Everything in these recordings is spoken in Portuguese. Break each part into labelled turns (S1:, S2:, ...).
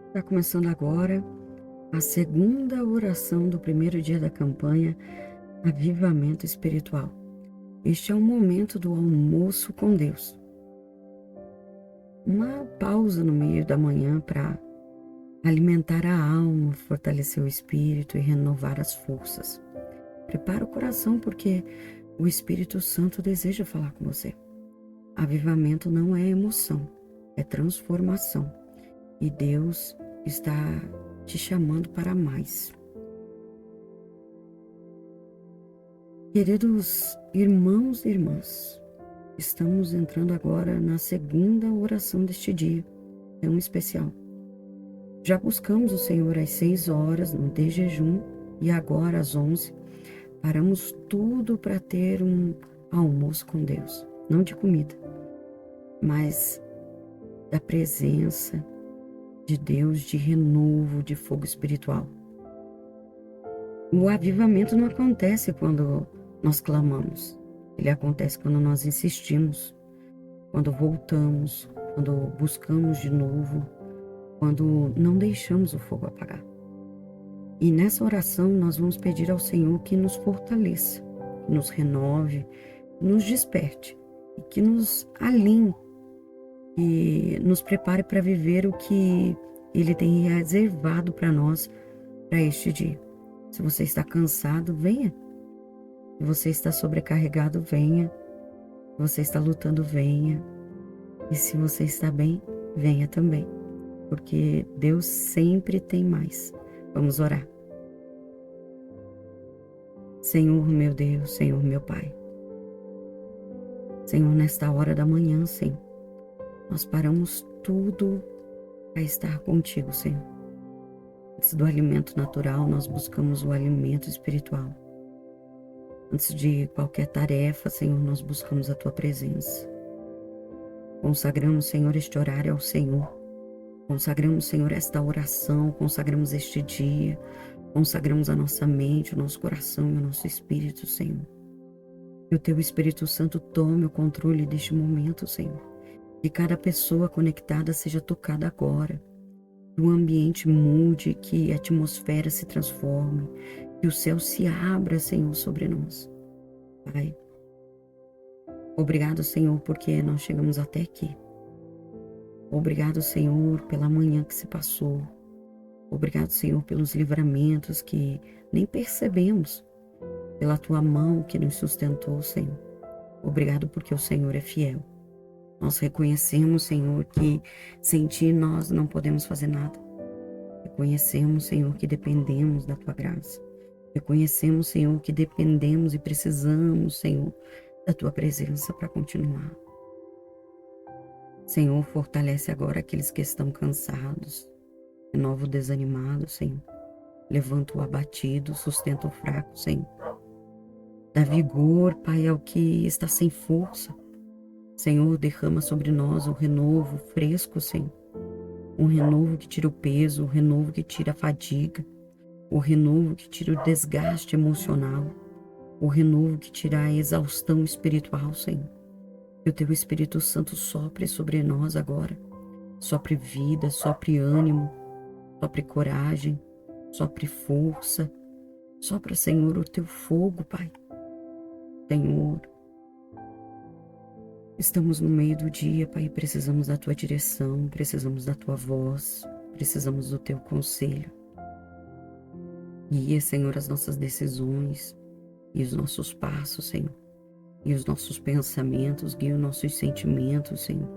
S1: Está começando agora a segunda oração do primeiro dia da campanha Avivamento Espiritual. Este é o momento do almoço com Deus. Uma pausa no meio da manhã para alimentar a alma, fortalecer o espírito e renovar as forças. Prepara o coração porque o Espírito Santo deseja falar com você. Avivamento não é emoção, é transformação. E Deus está te chamando para mais. Queridos irmãos e irmãs, estamos entrando agora na segunda oração deste dia, é um especial. Já buscamos o Senhor às 6 horas no de jejum e agora às 11 paramos tudo para ter um almoço com Deus, não de comida, mas da presença de Deus, de renovo, de fogo espiritual. O avivamento não acontece quando nós clamamos. Ele acontece quando nós insistimos, quando voltamos, quando buscamos de novo, quando não deixamos o fogo apagar. E nessa oração nós vamos pedir ao Senhor que nos fortaleça, que nos renove, nos desperte e que nos alinhe e nos prepare para viver o que Ele tem reservado para nós para este dia. Se você está cansado, venha. Se você está sobrecarregado, venha. Se você está lutando, venha. E se você está bem, venha também. Porque Deus sempre tem mais. Vamos orar. Senhor meu Deus, Senhor meu Pai. Senhor, nesta hora da manhã, Senhor, nós paramos tudo para estar contigo, Senhor. Antes do alimento natural, nós buscamos o alimento espiritual. Antes de qualquer tarefa, Senhor, nós buscamos a Tua presença. Consagramos, Senhor, este horário ao Senhor. Consagramos, Senhor, esta oração. Consagramos este dia. Consagramos a nossa mente, o nosso coração e o nosso espírito, Senhor. Que o Teu Espírito Santo tome o controle deste momento, Senhor. Que cada pessoa conectada seja tocada agora. Que o ambiente mude, que a atmosfera se transforme, que o céu se abra, Senhor, sobre nós. Pai, obrigado, Senhor, porque nós chegamos até aqui. Obrigado, Senhor, pela manhã que se passou. Obrigado, Senhor, pelos livramentos que nem percebemos, pela Tua mão que nos sustentou, Senhor. Obrigado porque o Senhor é fiel. Nós reconhecemos, Senhor, que sem Ti nós não podemos fazer nada. Reconhecemos, Senhor, que dependemos da Tua graça. Reconhecemos, Senhor, que dependemos e precisamos, Senhor, da Tua presença para continuar. Senhor, fortalece agora aqueles que estão cansados. Renova o desanimado, Senhor. Levanta o abatido, sustenta o fraco, Senhor. Dá vigor, Pai, ao que está sem força. Senhor, derrama sobre nós um renovo fresco, Senhor. Um renovo que tira o peso, um renovo que tira a fadiga, o renovo que tira o desgaste emocional, o renovo que tira a exaustão espiritual, Senhor. Que o Teu Espírito Santo sopre sobre nós agora. Sopre vida, sopre ânimo, sopre coragem, sopre força. Sopra, Senhor, o Teu fogo, Pai. Senhor, estamos no meio do dia, Pai, e precisamos da Tua direção, precisamos da Tua voz, precisamos do Teu conselho. Guia, Senhor, as nossas decisões e os nossos passos, Senhor, e os nossos pensamentos, guia os nossos sentimentos, Senhor.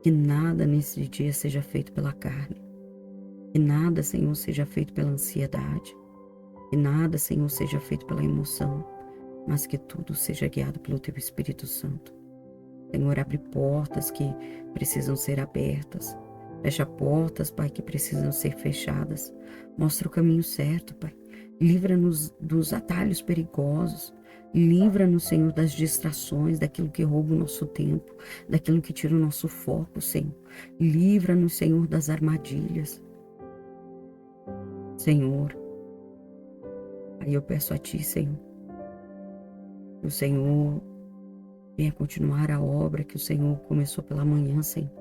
S1: Que nada nesse dia seja feito pela carne, que nada, Senhor, seja feito pela ansiedade, que nada, Senhor, seja feito pela emoção, mas que tudo seja guiado pelo Teu Espírito Santo. Senhor, abre portas que precisam ser abertas. Fecha portas, Pai, que precisam ser fechadas. Mostra o caminho certo, Pai. Livra-nos dos atalhos perigosos. Livra-nos, Senhor, das distrações, daquilo que rouba o nosso tempo, daquilo que tira o nosso foco, Senhor. Livra-nos, Senhor, das armadilhas. Senhor, aí eu peço a Ti, Senhor, que o Senhor venha continuar a obra que o Senhor começou pela manhã, Senhor.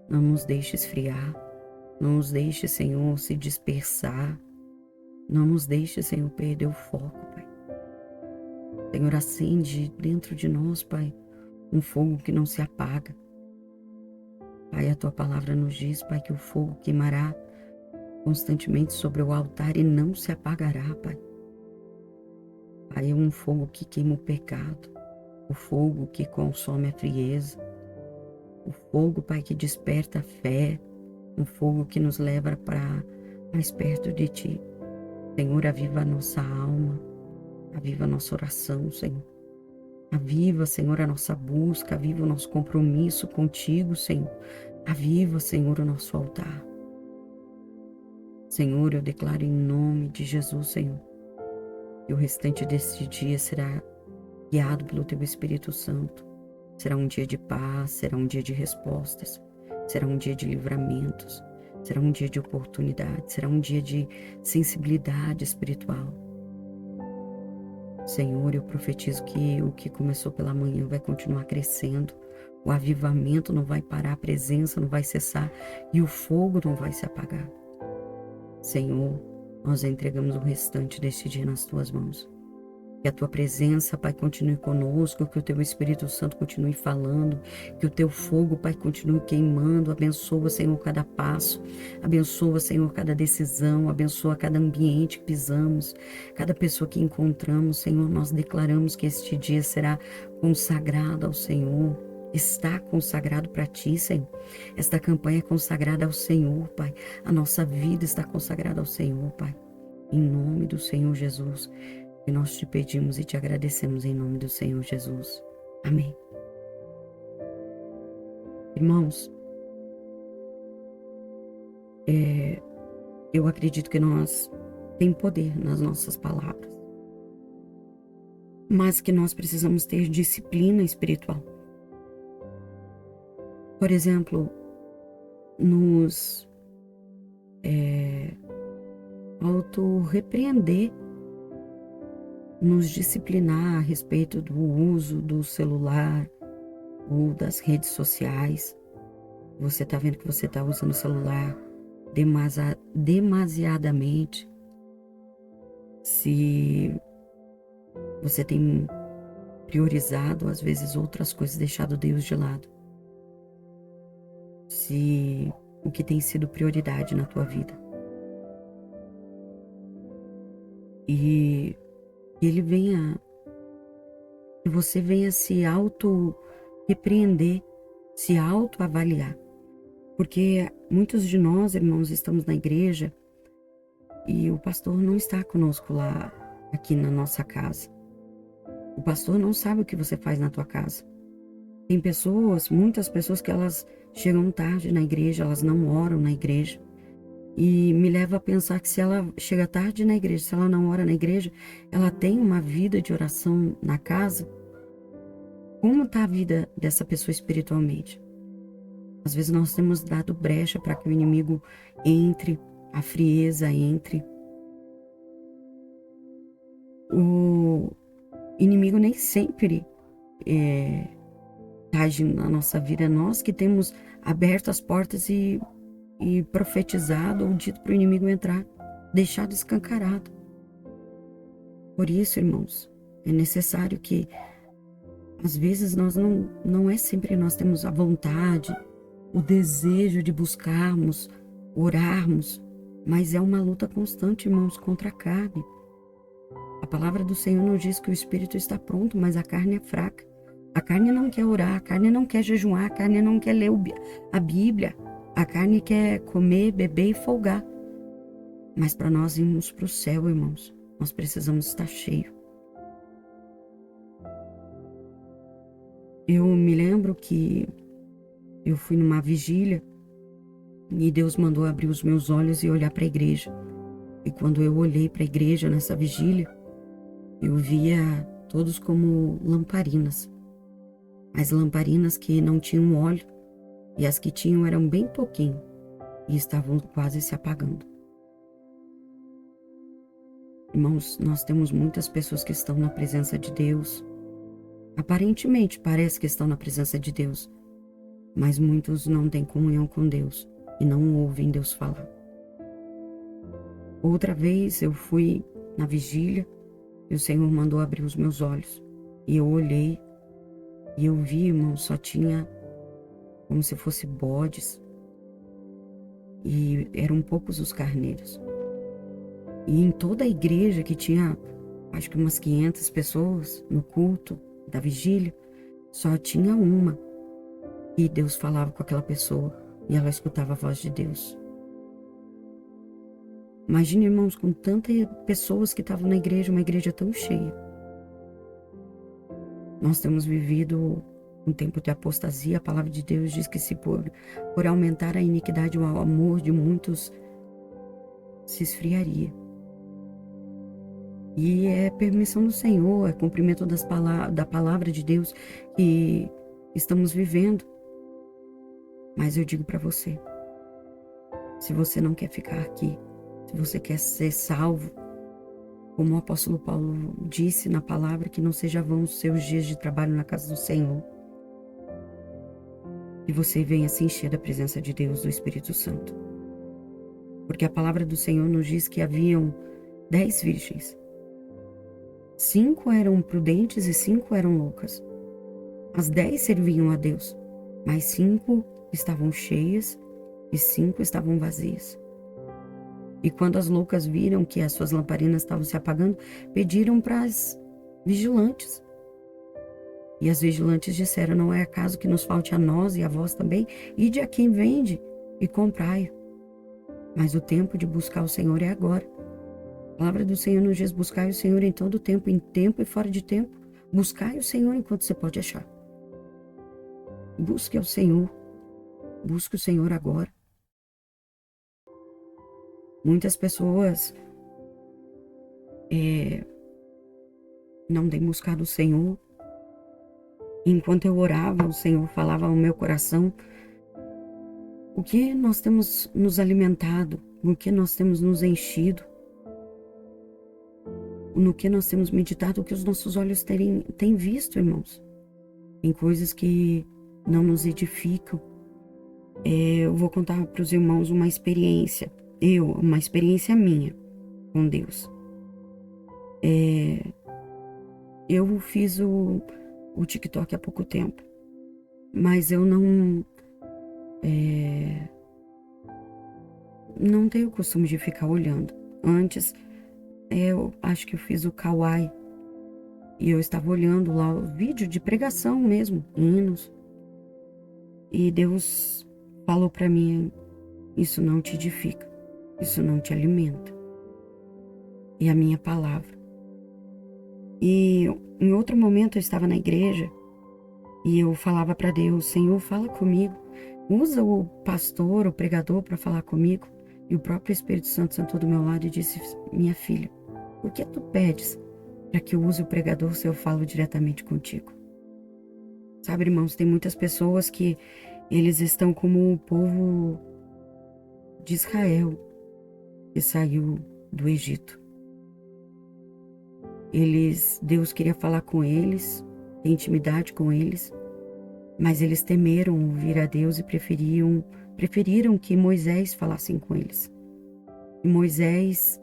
S1: Não nos deixe esfriar. Não nos deixe, Senhor, se dispersar. Não nos deixe, Senhor, perder o foco, Pai. Senhor, acende dentro de nós, Pai, um fogo que não se apaga. Pai, a Tua palavra nos diz, Pai, que o fogo queimará constantemente sobre o altar e não se apagará, Pai. Pai, é um fogo que queima o pecado, o fogo que consome a frieza, o fogo, Pai, que desperta a fé, um fogo que nos leva para mais perto de Ti. Senhor, aviva a nossa alma, aviva a nossa oração, Senhor. Aviva, Senhor, a nossa busca, aviva o nosso compromisso contigo, Senhor. Aviva, Senhor, o nosso altar. Senhor, eu declaro em nome de Jesus, Senhor, que o restante deste dia será guiado pelo Teu Espírito Santo. Será um dia de paz, será um dia de respostas, será um dia de livramentos, será um dia de oportunidade, será um dia de sensibilidade espiritual. Senhor, eu profetizo que o que começou pela manhã vai continuar crescendo, o avivamento não vai parar, a presença não vai cessar e o fogo não vai se apagar. Senhor, nós entregamos o restante deste dia nas Tuas mãos. Que a Tua presença, Pai, continue conosco, que o Teu Espírito Santo continue falando, que o Teu fogo, Pai, continue queimando. Abençoa, Senhor, cada passo, abençoa, Senhor, cada decisão, abençoa cada ambiente que pisamos, cada pessoa que encontramos. Senhor, nós declaramos que este dia será consagrado ao Senhor, está consagrado para Ti, Senhor. Esta campanha é consagrada ao Senhor, Pai. A nossa vida está consagrada ao Senhor, Pai. Em nome do Senhor Jesus. E nós te pedimos e te agradecemos em nome do Senhor Jesus. Amém. Irmãos, eu acredito que nós temos poder nas nossas palavras, mas que nós precisamos ter disciplina espiritual. Por exemplo, nos auto-repreender, nos disciplinar a respeito do uso do celular ou das redes sociais. Você está vendo que você está usando o celular demasiadamente. Se você tem priorizado, às vezes, outras coisas, deixado Deus de lado. Se o que tem sido prioridade na tua vida. E que você venha se auto-repreender, se auto-avaliar. Porque muitos de nós, irmãos, estamos na igreja e o pastor não está conosco lá, aqui na nossa casa. O pastor não sabe o que você faz na tua casa. Tem pessoas, muitas pessoas que elas chegam tarde na igreja, elas não oram na igreja. E me leva a pensar que se ela chega tarde na igreja, se ela não ora na igreja, ela tem uma vida de oração na casa. Como está a vida dessa pessoa espiritualmente? Às vezes nós temos dado brecha para que o inimigo entre, a frieza entre. O inimigo nem sempre age na nossa vida. Nós que temos aberto as portas e profetizado ou dito para o inimigo entrar, deixado escancarado. Por isso, irmãos, é necessário que, às vezes, não é sempre nós temos a vontade, o desejo de buscarmos, orarmos, mas é uma luta constante, irmãos, contra a carne. A palavra do Senhor nos diz que o espírito está pronto, mas a carne é fraca. A carne não quer orar, a carne não quer jejuar, a carne não quer ler a Bíblia. A carne quer comer, beber e folgar. Mas para nós irmos para o céu, irmãos, nós precisamos estar cheios. Eu me lembro que eu fui numa vigília e Deus mandou abrir os meus olhos e olhar para a igreja. E quando eu olhei para a igreja nessa vigília, eu via todos como lamparinas. As lamparinas que não tinham óleo. E as que tinham eram bem pouquinho e estavam quase se apagando. Irmãos, nós temos muitas pessoas que estão na presença de Deus. Aparentemente parece que estão na presença de Deus, mas muitos não têm comunhão com Deus. e não ouvem Deus falar. Outra vez eu fui na vigília e o Senhor mandou abrir os meus olhos. E eu olhei e eu vi, irmão, só tinha como se fosse bodes. E eram poucos os carneiros. E em toda a igreja, que tinha acho que umas 500 pessoas no culto da vigília, só tinha uma. E Deus falava com aquela pessoa e ela escutava a voz de Deus. Imagine, irmãos, com tantas pessoas que estavam na igreja, uma igreja tão cheia. Nós temos vivido um tempo de apostasia. A palavra de Deus diz que se por aumentar a iniquidade, o amor de muitos se esfriaria. E é permissão do Senhor, é cumprimento da palavra de Deus que estamos vivendo. Mas eu digo para você, se você não quer ficar aqui, se você quer ser salvo, como o apóstolo Paulo disse na palavra, que não seja vão os seus dias de trabalho na casa do Senhor, que você venha se encher da presença de Deus, do Espírito Santo. Porque a palavra do Senhor nos diz que haviam 10 virgens. 5 eram prudentes e 5 eram loucas. As 10 serviam a Deus, mas 5 estavam cheias e 5 estavam vazias. E quando as loucas viram que as suas lamparinas estavam se apagando, pediram para as vigilantes. E as vigilantes disseram: não é acaso que nos falte a nós e a vós também? Ide a quem vende e comprai. Mas o tempo de buscar o Senhor é agora. A palavra do Senhor nos diz: buscai o Senhor em todo tempo, em tempo e fora de tempo. Buscai o Senhor enquanto você pode achar. Busque o Senhor. Busque o Senhor agora. Muitas pessoas não têm buscado o Senhor. Enquanto eu orava, o Senhor falava ao meu coração o que nós temos nos alimentado, o que nós temos nos enchido, no que nós temos meditado, o que os nossos olhos têm visto, irmãos. Em coisas que não nos edificam. Eu vou contar para os irmãos uma experiência minha com Deus. Eu fiz o TikTok há pouco tempo, mas eu não tenho o costume de ficar olhando. Antes, eu acho que eu fiz o Kawaii e eu estava olhando lá o vídeo de pregação mesmo, hinos. E Deus falou para mim: isso não te edifica, isso não te alimenta. E a minha palavra. E em outro momento eu estava na igreja e eu falava para Deus: Senhor, fala comigo. Usa o pastor, o pregador para falar comigo. E o próprio Espírito Santo sentou do meu lado e disse: minha filha, por que tu pedes para que eu use o pregador se eu falo diretamente contigo? Sabe, irmãos, tem muitas pessoas que eles estão como o povo de Israel que saiu do Egito. Deus queria falar com eles, ter intimidade com eles, mas eles temeram ouvir a Deus e preferiram que Moisés falasse com eles. E Moisés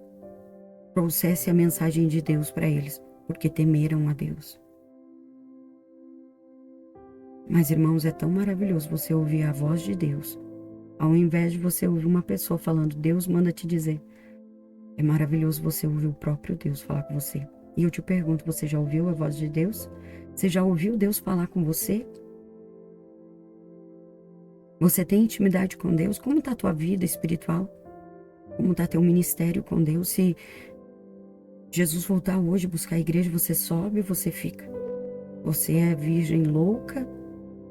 S1: trouxesse a mensagem de Deus para eles, porque temeram a Deus. Mas, irmãos, é tão maravilhoso você ouvir a voz de Deus, ao invés de você ouvir uma pessoa falando: Deus manda te dizer. É maravilhoso você ouvir o próprio Deus falar com você. E eu te pergunto: você já ouviu a voz de Deus? Você já ouviu Deus falar com você? Você tem intimidade com Deus? Como está a tua vida espiritual? Como está teu ministério com Deus? Se Jesus voltar hoje buscar a igreja, você sobe ou você fica? Você é a virgem louca,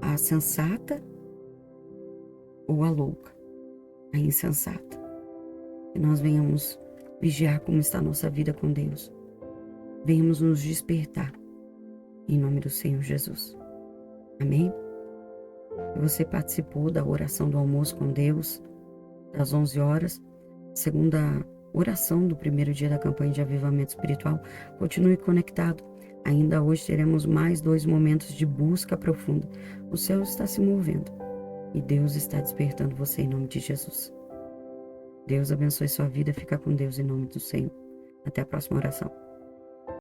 S1: a sensata, ou a louca, a insensata? Que nós venhamos vigiar como está a nossa vida com Deus. Venhamos nos despertar, em nome do Senhor Jesus. Amém? Você participou da oração do almoço com Deus, das 11 horas, segunda oração do primeiro dia da campanha de avivamento espiritual. Continue conectado. Ainda hoje teremos mais 2 momentos de busca profunda. O céu está se movendo. E Deus está despertando você em nome de Jesus. Deus abençoe sua vida. Fica com Deus em nome do Senhor. Até a próxima oração.